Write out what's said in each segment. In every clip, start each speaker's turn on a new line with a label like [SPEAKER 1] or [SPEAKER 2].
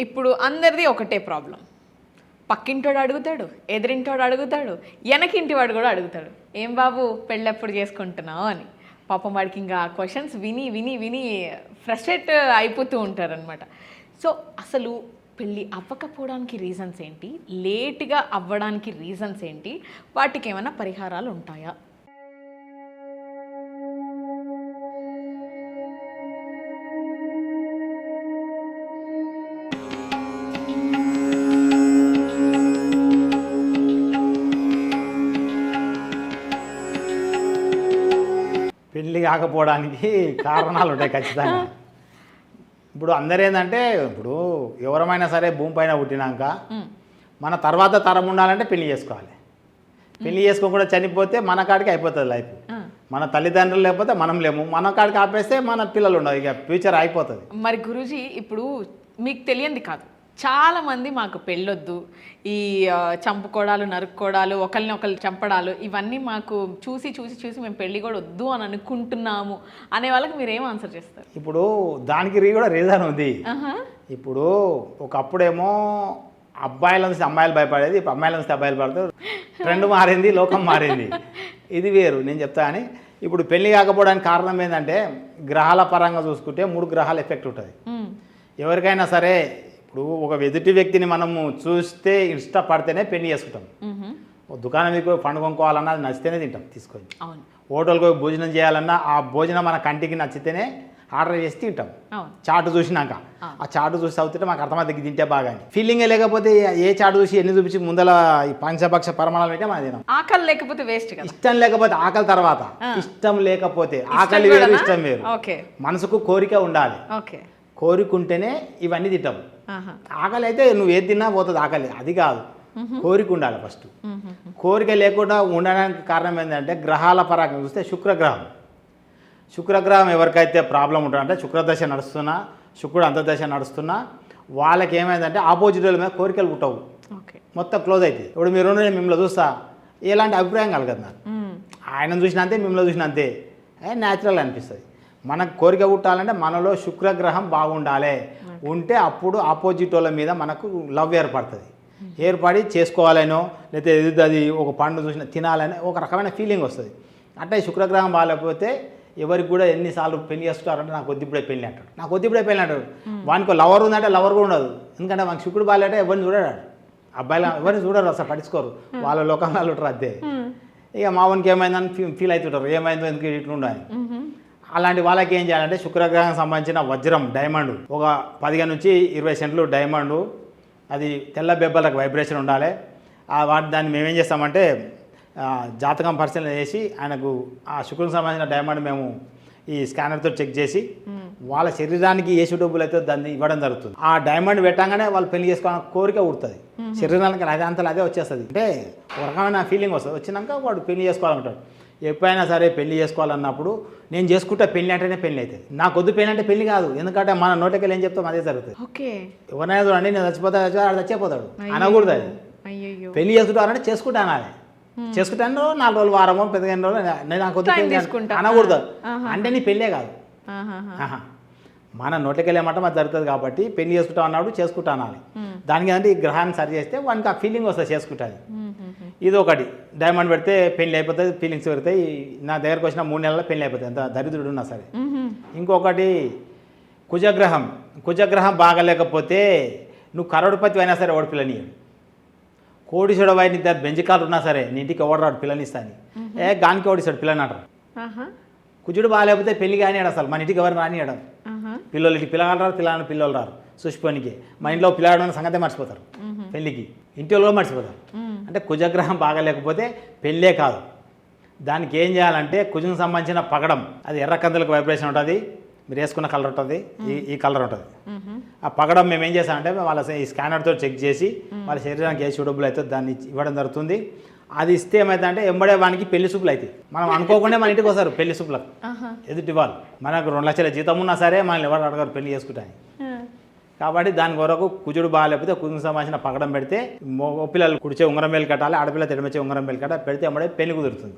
[SPEAKER 1] ఇప్పుడు అందరిది ఒకటే ప్రాబ్లం. పక్కింటోడు అడుగుతాడు, ఎదురింటోడు అడుగుతాడు, వెనకింటి వాడు కూడా అడుగుతాడు, ఏం బాబు పెళ్ళెప్పుడు చేసుకుంటున్నావు అని. పాపం వాడికి ఇంకా క్వశ్చన్స్ విని విని విని ఫ్రస్ట్రేట్ అయిపోతూ ఉంటారనమాట. సో అసలు పెళ్ళి అవ్వకపోవడానికి రీజన్స్ ఏంటి, లేట్గా అవ్వడానికి రీజన్స్ ఏంటి, వాటికి ఏమైనా పరిహారాలు ఉంటాయా?
[SPEAKER 2] పెళ్ళి కాకపోవడానికి కారణాలు ఉంటాయి ఖచ్చితంగా. ఇప్పుడు అందరూ ఏంటంటే, ఇప్పుడు ఎవరమైనా సరే భూమి పైన పుట్టినాక మన తర్వాత తరం ఉండాలంటే పెళ్లి చేసుకోవాలి. పెళ్లి చేసుకోకుండా చనిపోతే మన కాడికి అయిపోతుంది లైఫ్. మన తల్లిదండ్రులు లేకపోతే మనం లేము, మన కాడికి ఆపేస్తే మన పిల్లలు ఉండవు, ఇక ఫ్యూచర్ అయిపోతుంది.
[SPEAKER 1] మరి గురూజీ, ఇప్పుడు మీకు తెలియంది కాదు, చాలామంది మాకు పెళ్ళొద్దు, ఈ చంపుకోవడాలు, నరుక్కోవడాలు, ఒకరిని ఒకరు చంపడాలు, ఇవన్నీ మాకు చూసి చూసి చూసి మేము పెళ్ళి కూడా వద్దు అని అనుకుంటున్నాము అనే వాళ్ళకి మీరు ఏం ఆన్సర్ చేస్తారు?
[SPEAKER 2] ఇప్పుడు దానికి కూడా రీజన్ ఉంది. ఇప్పుడు ఒకప్పుడేమో అబ్బాయిల నుంచి అమ్మాయిలు భయపడేది, ఇప్పుడు అమ్మాయిల నుంచి అబ్బాయిలు పడతారు. ట్రెండ్ మారింది, లోకం మారింది. ఇది వేరు, నేను చెప్తా అని. ఇప్పుడు పెళ్ళి కాకపోవడానికి కారణం ఏంటంటే, గ్రహాల పరంగా చూసుకుంటే 3 గ్రహాల ఎఫెక్ట్ ఉంటుంది. ఎవరికైనా సరే ఇప్పుడు ఒక ఎదుటి వ్యక్తిని మనము చూస్తే ఇష్టపడితేనే పెళ్లి చేసుకుంటాం. దుకాణం మీకు పండు కొనుక్కోవాలన్నా అది నచ్చితేనే తింటాం తీసుకొని. హోటల్కి భోజనం చేయాలన్నా ఆ భోజనం మన కంటికి నచ్చితేనే ఆర్డర్ చేసి తింటాం. చాటు చూసినాక ఆ చాటు చూసి అవుతుంటే మాకు అర్థమవుతుంది తింటే బాగా అని. ఫీలింగే లేకపోతే ఏ చాటు చూసి ఎన్ని చూపించి ముందల ఈ పంచభక్ష పరమాణాలు పెట్టే మనం తినాం.
[SPEAKER 1] ఆకలి లేకపోతే వేస్ట్,
[SPEAKER 2] ఇష్టం లేకపోతే ఆకలి తర్వాత, ఇష్టం లేకపోతే ఆకలి వేరు, ఇష్టం వేరు. మనసుకు కోరిక ఉండాలి, కోరిక ఉంటేనే ఇవన్నీ తింటాం. ఆకలి అయితే నువ్వు ఏది తిన్నా పోతుంది ఆకలి, అది కాదు. కోరిక ఉండాలి ఫస్ట్. కోరిక లేకుండా ఉండడానికి కారణం ఏంటంటే, గ్రహాల పరంగా చూస్తే శుక్రగ్రహం ఎవరికైతే ప్రాబ్లం ఉంటుందంటే, శుక్రదశ నడుస్తున్నా, శుక్రుడు అంతర్దశ నడుస్తున్నా, వాళ్ళకి ఏమైందంటే ఆపోజిట్ వాళ్ళ మీద కోరికలు పుట్టవు, మొత్తం క్లోజ్ అవుతుంది. ఇప్పుడు మీరు మిమ్మల్ని చూస్తా ఎలాంటి అభిప్రాయం కలగదు నాకు. ఆయన చూసిన అంతే, మిమ్మల్ని చూసిన అంతే, న్యాచురల్ అనిపిస్తుంది. మనకు కోరిక పుట్టాలంటే మనలో శుక్రగ్రహం బాగుండాలి, ఉంటే అప్పుడు ఆపోజిట్ వాళ్ళ మీద మనకు లవ్ ఏర్పడుతుంది. ఏర్పడి చేసుకోవాలనో లేకపోతే అది ఒక పండు చూసిన తినాలని ఒక రకమైన ఫీలింగ్ వస్తుంది. అంటే శుక్రగ్రహం బాగాలేకపోతే ఎవరికి కూడా ఎన్నిసార్లు పెళ్లి చేస్తారంటే నాకు వద్దిప్పుడే పెళ్ళి అంటాడు, నాకు వద్దిప్పుడే పెళ్ళి అంటాడు. వానికి లవర్ ఉందంటే లవర్ కూడా ఉండదు, ఎందుకంటే మనకి శుక్రుడు బాగాలంటే ఎవరిని చూడడు, అబ్బాయిలు ఎవరిని చూడరు, అసలు పట్టించుకోరు, వాళ్ళ లోకంలో ఉంటారు అంతే. ఇక మా వానికి ఏమైందని ఫీల్ అవుతుంటారు, ఏమైందో ఎందుకు ఇట్లా ఉండాలి. అలాంటి వాళ్ళకి ఏం చేయాలంటే, శుక్రగ్రహం సంబంధించిన వజ్రం, డైమండ్ ఒక 15 నుంచి 20 సెంట్లు డైమండ్, అది తెల్ల బెబ్బలకు వైబ్రేషన్ ఉండాలి. దాన్ని మేమేం చేస్తామంటే, జాతకం పరిశీలన చేసి ఆయనకు ఆ శుక్రునికి సంబంధించిన డైమండ్ మేము ఈ స్కానర్తో చెక్ చేసి వాళ్ళ శరీరానికి ఏ సూటబుల్ అయితే దాన్ని ఇవ్వడం జరుగుతుంది. ఆ డైమండ్ పెట్టగానే వాళ్ళు పెళ్లి చేసుకోవాలని కోరిక ఉడుతుంది, శరీరానికి అదే అంతలో అదే వచ్చేస్తుంది. అంటే ఒక రకమైన ఫీలింగ్ వస్తుంది. వచ్చినాక వాడు పెళ్లి చేసుకోవాలంటాడు. ఎప్పుడైనా సరే పెళ్లి చేసుకోవాలన్నప్పుడు, నేను చేసుకుంటే పెళ్లి అంటేనే పెళ్లి అవుతుంది, నాకు వద్దు పెళ్లి అంటే పెళ్లి కాదు. ఎందుకంటే మన నోటికి ఏం చెప్తాం అదే జరుగుతుంది. ఎవరైనా చూడండి, నేను చచ్చిపోతా చచ్చిపోతాడు అనకూడదు. అది పెళ్లి చేసుకుంటారంటే చేసుకుంటా అనాలి. చేసుకుంటాను 4 రోజులు, వారమో 15 రోజులు, నేను నాకు వద్దు పెళ్లి అనకూడదు. అంటే నీ పెళ్ళే కాదు, మన నోటికి వెళ్ళేమంటే అది జరుగుతుంది. కాబట్టి పెళ్లి చేసుకుంటా అన్నప్పుడు చేసుకుంటా అనాలి. దానికి ఏంటంటే ఈ గ్రహాన్ని సరి చేస్తే వానికి ఆ ఫీలింగ్ వస్తుంది, చేసుకుంటుంది. ఇది ఒకటి, డైమండ్ పెడితే పెళ్లి అయిపోతుంది, ఫీలింగ్స్ పెడతాయి. నా దగ్గరకు వచ్చిన 3 నెలల్లో పెళ్లి అయిపోతుంది, ఎంత దరిద్రుడు ఉన్నా సరే. ఇంకొకటి కుజగ్రహం బాగలేకపోతే నువ్వు కరోడుపతి అయినా సరే ఎవడు పిల్లనియడు. కోడిసోడు వాడిని ఇద్దరు బెంజికాలు ఉన్నా సరే నీ ఇంటికి ఎవడరాడు పిల్లనిస్తాను, గానికి ఓడిస్తాడు పిల్లని అంటారు. కుజుడు బాగాలేకపోతే పెళ్లి కానియాడు, అసలు మన ఇంటికి ఎవరు రానియడం. పిల్లలు ఇంటికి పిల్లలు రారు, పిల్లలు రారు చూసిపోనికి. మన ఇంట్లో పిల్లలు సంగతే మర్చిపోతారు, పెళ్ళికి ఇంటి వాళ్ళు మర్చిపోతారు. అంటే కుజగ్రహం బాగాలేకపోతే పెళ్ళే కాదు. దానికి ఏం చేయాలంటే, కుజుకు సంబంధించిన పగడం, అది ఎర్ర కందులకు వైబ్రేషన్ ఉంటుంది, మీరు వేసుకున్న కలర్ ఉంటుంది, ఈ కలర్ ఉంటుంది. ఆ పగడం మేము ఏం చేస్తామంటే, వాళ్ళ ఈ స్కానర్తో చెక్ చేసి వాళ్ళ శరీరానికి ఏ సూటబుల్ అయితే దాన్ని ఇవ్వడం జరుగుతుంది. అది ఇస్తే ఏమవుతుందంటే ఎంబడే వానికి పెళ్లి చూపులు అవుతాయి. మనం అనుకోకుండా మన ఇంటికి వస్తారు పెళ్లి చూపులకు ఎదుటి వాళ్ళు. మనకు 2 లక్షల జీతం ఉన్నా సరే మనల్ని ఎవరు అడగారు పెళ్లి చేసుకుంటాను. కాబట్టి దాని కొరకు కుజుడు బాగాలేకపోతే కుజుకు సంబంధించిన పగడం పెడితే, పిల్లలు కుడిచే ఉంగరం వేలు కట్టాలి, ఆడపిల్ల తెడమచ్చే ఉంగరం వేలు కట్టాలి, పెడితే ఎంబడే పెళ్లి కుదురుతుంది.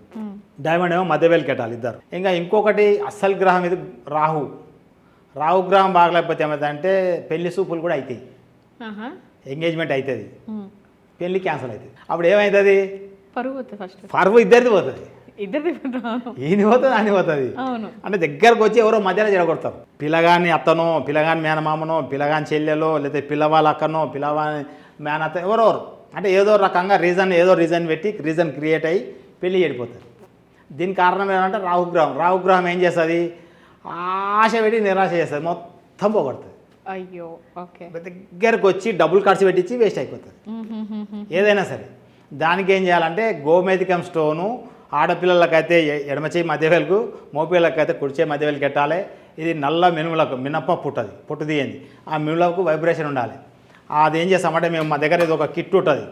[SPEAKER 2] డైమండ్ ఏమో మధ్య వేలు కట్టాలి ఇద్దరు. ఇంకా ఇంకొకటి అస్సలు గ్రహం ఇది రాహు గ్రహం బాగలేకపోతే ఏమవుతుందంటే పెళ్లి చూపులు కూడా అవుతాయి.
[SPEAKER 1] ఆహా.
[SPEAKER 2] ఎంగేజ్మెంట్ అవుతుంది,
[SPEAKER 1] ఉమ్.
[SPEAKER 2] పెళ్ళి క్యాన్సిల్ అవుతుంది. అప్పుడు ఏమవుతుంది?
[SPEAKER 1] పరువు పోతుంది ఫస్ట్.
[SPEAKER 2] పరువు ఇద్దరిది పోతుంది,
[SPEAKER 1] ఇద్దరిది.
[SPEAKER 2] ఈయన పోతుంది అని పోతుంది.
[SPEAKER 1] అవును.
[SPEAKER 2] అంటే దగ్గరకు వచ్చి ఎవరో మధ్యలో చెడగొడతారు. పిల్లగాని అత్తనో, పిల్లగాని మేనమామనో, పిల్లగాని చెల్లెలో, లేకపోతే పిల్లవాళ్ళ అక్కనో, పిల్లవాని మేనత్త ఎవరెవరు అంటే ఏదో రకంగా రీజన్ పెట్టి రీజన్ క్రియేట్ అయ్యి పెళ్ళి చెడిపోతుంది. దీనికి కారణం ఏంటంటే రాహుగ్రహం. రాహుగ్రహం ఏం చేస్తుంది? ఆశ పెట్టి నిరాశ చేస్తుంది, మొత్తం పోగొడుతుంది.
[SPEAKER 1] అయ్యో. ఓకే.
[SPEAKER 2] దగ్గరకు వచ్చి డబ్బులు ఖర్చు పెట్టించి వేస్ట్ అయిపోతుంది ఏదైనా సరే. దానికి ఏం చేయాలంటే గోమేధికం స్టోను ఆడపిల్లలకైతే ఎడమ చేయి మధ్యవేలకు, మోపిల్లకైతే కుడి చేయి మధ్యవేలకు పెట్టాలి. ఇది నల్ల మినుములకు మినప్పప్పు ఉంటుంది, పొట్టు తీయండి. ఆ మినుములకు వైబ్రేషన్ ఉండాలి. అది ఏం చేస్తామంటే మేము మా దగ్గర ఇది ఒక కిట్ ఉంటుంది,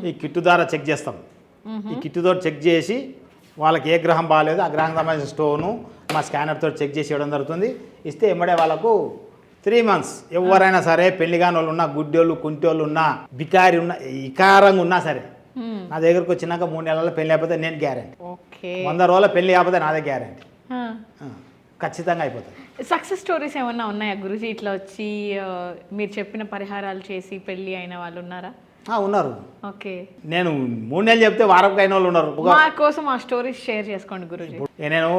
[SPEAKER 2] ఈ కిట్టు ద్వారా చెక్ చేస్తాం. ఈ కిట్టుతో చెక్ చేసి వాళ్ళకి ఏ గ్రహం బాగాలేదు ఆ గ్రహం సంబంధించిన స్టోను మా స్కానర్తో చెక్ చేసి ఇవ్వడం జరుగుతుంది. ఇస్తే ఎమ్మడే వాళ్ళకు 3 months ఎవరైనా సరే పెళ్లి కాని వాళ్ళు ఉన్నా, గుడ్డోళ్ళు, కుంటోళ్ళు ఉన్నా, బికారి ఉన్నా, ఇకారంగా ఉన్నా సరే నా దగ్గరకు వచ్చినాక 3 నెలల్లో పెళ్లి అయిపోతే నేను గ్యారెంటీ.
[SPEAKER 1] ఓకే.
[SPEAKER 2] 100 రోజుల పెళ్లి అయిపోతే నాదే గ్యారెంటీ, ఖచ్చితంగా అయిపోతుంది.
[SPEAKER 1] సక్సెస్ స్టోరీస్ ఏమన్నా ఉన్నాయా గురుజీ? ఇట్లా వచ్చి మీరు చెప్పిన పరిహారాలు చేసి పెళ్ళి అయిన వాళ్ళు ఉన్నారా?
[SPEAKER 2] ఉన్నారు.
[SPEAKER 1] ఓకే.
[SPEAKER 2] నేను 3 నెలలు చెప్తే వారంకి అయిన వాళ్ళు ఉన్నారు.
[SPEAKER 1] మా కోసం ఆ స్టోరీస్ షేర్ చేసుకోండి గురుజీ.
[SPEAKER 2] నేను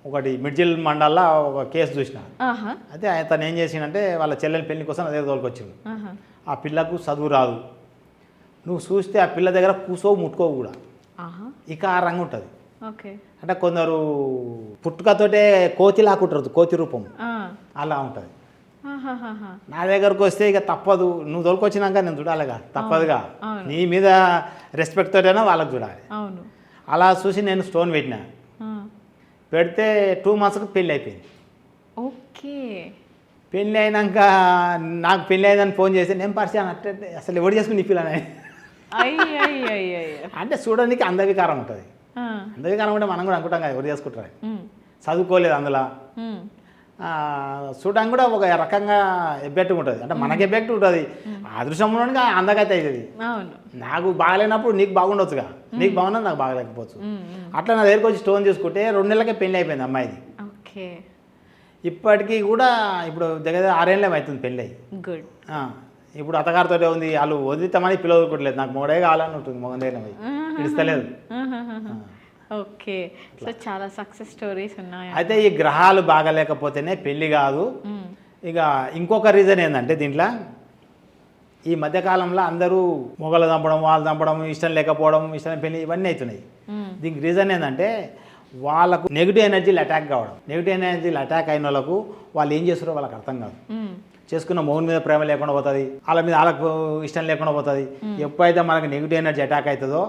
[SPEAKER 2] ఒకటి మిడ్జిల్ మండల్లో ఒక కేసు చూసిన.
[SPEAKER 1] ఆహా.
[SPEAKER 2] అయితే తను ఏం చేసిందంటే వాళ్ళ చెల్లెని పెళ్లి కోసం అదే తోలుకొచ్చింది.
[SPEAKER 1] ఆహా.
[SPEAKER 2] ఆ పిల్లకు చదువు రాదు, నువ్వు చూస్తే ఆ పిల్ల దగ్గర కూసోవు ముట్టుకోవు కూడా,
[SPEAKER 1] ఆహా.
[SPEAKER 2] ఇక ఆ రంగు ఉంటుంది.
[SPEAKER 1] ఓకే.
[SPEAKER 2] అంటే కొందరు పుట్టుకతోటే కోతి లాకుంటారు, కోతి రూపం
[SPEAKER 1] ఆ.
[SPEAKER 2] అలా ఉంటుంది.
[SPEAKER 1] ఆహాహాహా.
[SPEAKER 2] నా దగ్గరకు వస్తే ఇక తప్పదు, నువ్వు తోలుకొచ్చినాక నేను చూడాలిగా, తప్పదుగా.
[SPEAKER 1] అవును.
[SPEAKER 2] నీ మీద రెస్పెక్ట్ తోటైనా వాళ్ళకి చూడాలి.
[SPEAKER 1] అవును.
[SPEAKER 2] అలా చూసి నేను స్టోన్ పెట్టినా.
[SPEAKER 1] ఆ.
[SPEAKER 2] పెడితే 2 monthsకి పెళ్ళి అయిపోయింది.
[SPEAKER 1] ఓకే.
[SPEAKER 2] పెళ్ళి అయినాక నాకు పెళ్ళి అయిందని ఫోన్ చేసి నేను పరిచయం అంటే అసలు ఎవరు చేసుకుని నీ పిల్లని
[SPEAKER 1] అయ్యయ్యయ్యయ్య.
[SPEAKER 2] అంటే చూడడానికి అందవికారం ఉంటుంది.
[SPEAKER 1] ఆ.
[SPEAKER 2] అందవికారం ఉంటే మనం కూడా అనుకుంటాం కదా ఎవరు చేసుకుంటారు.
[SPEAKER 1] ఉమ్.
[SPEAKER 2] చదువుకోలేదు అందులో,
[SPEAKER 1] ఉమ్.
[SPEAKER 2] చూడడానికి కూడా ఒక రకంగా ఎబ్బెట్టుగా ఉంటుంది. అంటే మనకి ఎబ్బెక్ట్ ఉంటుంది, అదృశ్యంలోనికి అందగైతే అవుతుంది.
[SPEAKER 1] అవును.
[SPEAKER 2] నాకు బాగలేనప్పుడు నీకు బాగుండొచ్చుగా, నీకు బాగున్నది నాకు బాగలేకపోవచ్చు. అట్లా నా దగ్గరికి వచ్చి స్టోన్ తీసుకుంటే 2 నెలలకే పెళ్ళి అయిపోయింది అమ్మాయిది.
[SPEAKER 1] ఓకే.
[SPEAKER 2] ఇప్పటికీ కూడా ఇప్పుడు దగ్గర 6 ఏళ్ళే అవుతుంది పెళ్ళి అయ్యి.
[SPEAKER 1] గుడ్.
[SPEAKER 2] ఇప్పుడు అత్తగారితో ఉంది, వాళ్ళు వదిలితామని పిలవకూడలేదు, నాకు మొగడే కావాలని ఉంటుంది, మొగం దగ్గర పోయి ఇస్తలేదు.
[SPEAKER 1] ఓకే. సో చాలా సక్సెస్ స్టోరీస్ ఉన్నాయి.
[SPEAKER 2] అయితే ఈ గ్రహాలు బాగలేకపోతేనే పెళ్ళి కాదు. ఇక ఇంకొక రీజన్ ఏంటంటే దీంట్లో ఈ మధ్యకాలంలో అందరూ మొగలు చంపడం, వాళ్ళు చంపడం, ఇష్టం లేకపోవడం, ఇష్టం పెళ్ళి ఇవన్నీ అవుతున్నాయి. దీనికి రీజన్ ఏంటంటే వాళ్ళకు నెగిటివ్ ఎనర్జీలు అటాక్ కావడం. నెగిటివ్ ఎనర్జీలు అటాక్ అయిన వాళ్ళకు వాళ్ళు ఏం చేస్తారో వాళ్ళకి అర్థం కాదు. చేసుకున్న మౌన్ మీద ప్రేమ లేకుండా పోతుంది, వాళ్ళ మీద వాళ్ళకు ఇష్టం లేకుండా పోతుంది. ఎప్పుడైతే మనకు నెగిటివ్ ఎనర్జీ అటాక్ అవుతుందో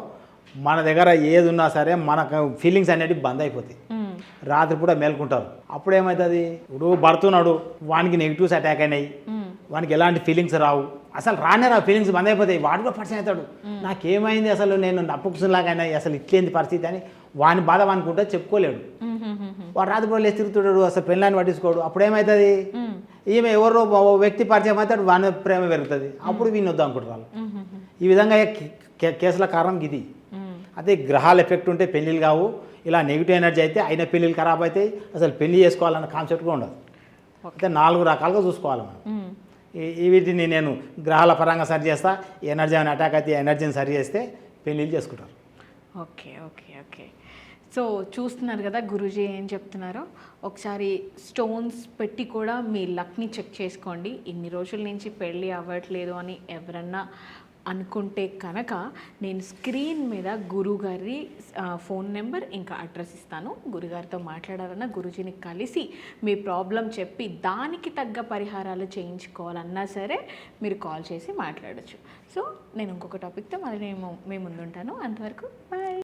[SPEAKER 2] మన దగ్గర ఏది ఉన్నా సరే మనకు ఫీలింగ్స్ అనేవి బంద్ అయిపోతాయి. రాత్రి కూడా మేల్కుంటారు. అప్పుడు ఏమవుతుంది, ఇప్పుడు భర్తున్నాడు, వానికి నెగిటివ్స్ అటాక్ అయినాయి, వానికి ఎలాంటి ఫీలింగ్స్ రావు, అసలు రానే రావు, ఫీలింగ్స్ బంద్ అయిపోతాయి. వాడు కూడా పరిచయం అవుతాడు, నాకేమైంది అసలు, నేను నప్పుకులాగైనా అసలు ఇట్లేంది పరిస్థితి అని వాని బాధ వానుకుంటే చెప్పుకోలేడు. వాడు రాత్రి కూడా లేచి తిరుగుతాడు, అసలు పెళ్ళాన్ని పట్టించుకోడు. అప్పుడు ఏమవుతుంది, ఈమె ఎవరో వ్యక్తి పరిచయం అవుతాడు, వాని ప్రేమ పెరుగుతుంది, అప్పుడు వీని వద్దు అనుకుంటారు. ఈ విధంగా కేసుల కారణం ఇది. అదే గ్రహాల ఎఫెక్ట్ ఉంటే పెళ్ళిళ్ళు కావు. ఇలా నెగిటివ్ ఎనర్జీ అయితే అయిన పెళ్ళిళ్ళు ఖరాబ్ అవుతాయి, అసలు పెళ్ళి చేసుకోవాలన్న కాన్సెప్ట్ కూడా ఉండదు. అయితే 4 రకాలుగా చూసుకోవాలి మనం. వీటిని నేను గ్రహాల పరంగా సరి చేస్తా, ఎనర్జీ అని అటాక్ అయితే ఎనర్జీని సరి చేస్తే పెళ్ళిళ్ళు చేసుకుంటారు.
[SPEAKER 1] ఓకే. ఓకే. ఓకే. సో చూస్తున్నారు కదా గురూజీ ఏం చెప్తున్నారో. ఒకసారి స్టోన్స్ పెట్టి కూడా మీ లక్ని చెక్ చేసుకోండి. ఇన్ని రోజుల నుంచి పెళ్ళి అవ్వట్లేదు అని ఎవరన్నా అనుకుంటే కనుక నేను స్క్రీన్ మీద గురుగారి ఫోన్ నెంబర్ ఇంకా అడ్రస్ ఇస్తాను. గురుగారితో మాట్లాడాలన్నా, గురుజీని కలిసి మీ ప్రాబ్లం చెప్పి దానికి తగ్గ పరిహారాలు చేయించుకోవాలన్నా సరే మీరు కాల్ చేసి మాట్లాడచ్చు. సో నేను ఇంకొక టాపిక్తో మళ్ళీ మేము ముందుంటాను. అంతవరకు బాయ్.